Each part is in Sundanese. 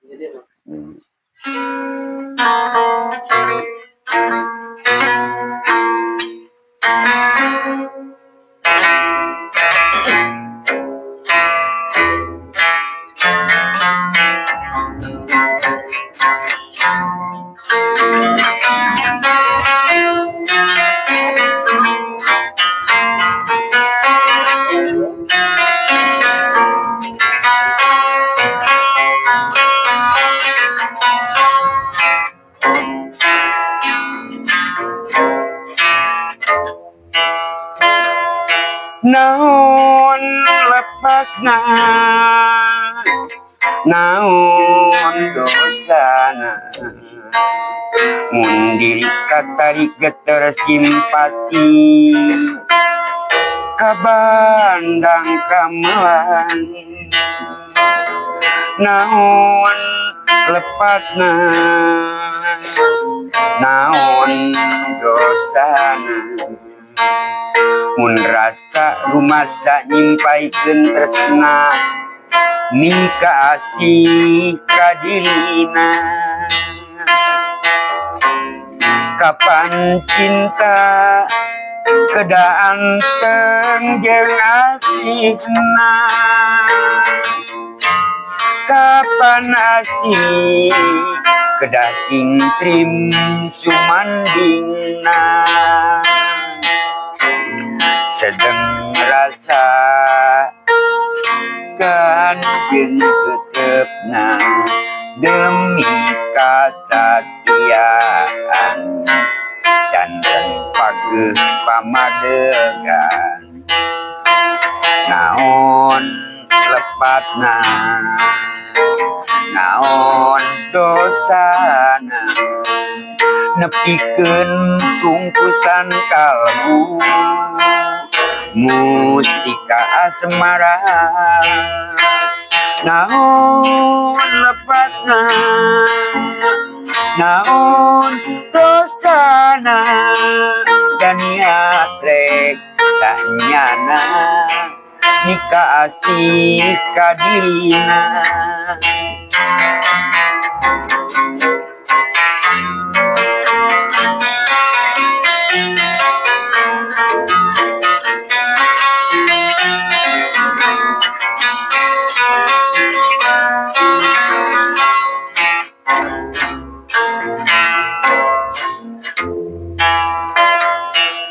Hmm. Naon lepasna, naon dosana, mun diri katarik geter simpati, kabandang kamelan. Naon lepasna, naon dosana, mun rasa rumasa nyimpaikeun tresna mika asih kadina. Kapan cinta kedaan jeung asihna, kapan asih kedah trim sumandingna. Sedeng rasa kan jeung tetepna demi kasatiaan janten pageuh pamadegan. Naon lepatna, naon dosana, nepikeun tungkusan kalbu mustika asmara. Naon lepasna, naon dosana, dan niat rek tanyana nika asih kadirina.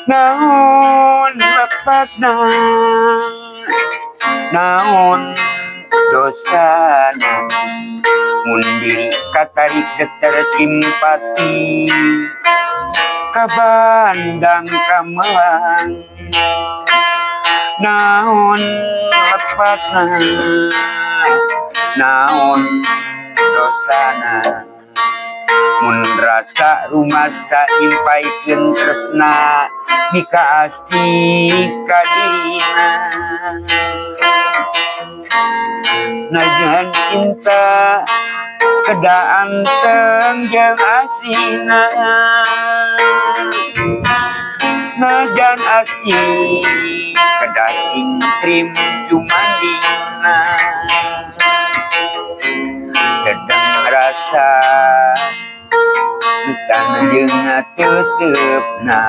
Naon lepasna, naon dosana, mun diri katarik geter simpati, kabandang kamelang. Naon lepasna, naon dosana, mun rasa rumasa nyimpaikeun tresna mika asih kadina. Najan cinta kedaan jeung asihna, najan asih kedah trim sumandingna. Sedeng rasa bukan jeung tetepna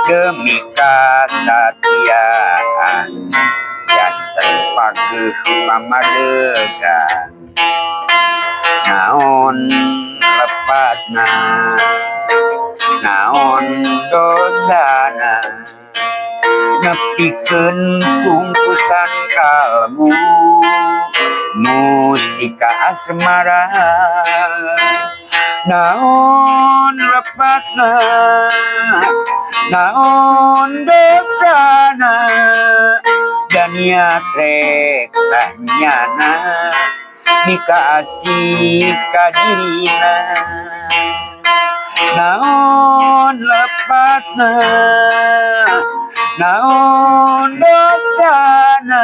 demi kasatiaan janten pageuh pamadegan. Naon lepasna, naon dosana, nepikeun tungkusan kalbu mustika asmara. Naon lepasna, naon dosana, dan niat rek tanyana mika asih kadirina. Naon lepasna, naon dosana,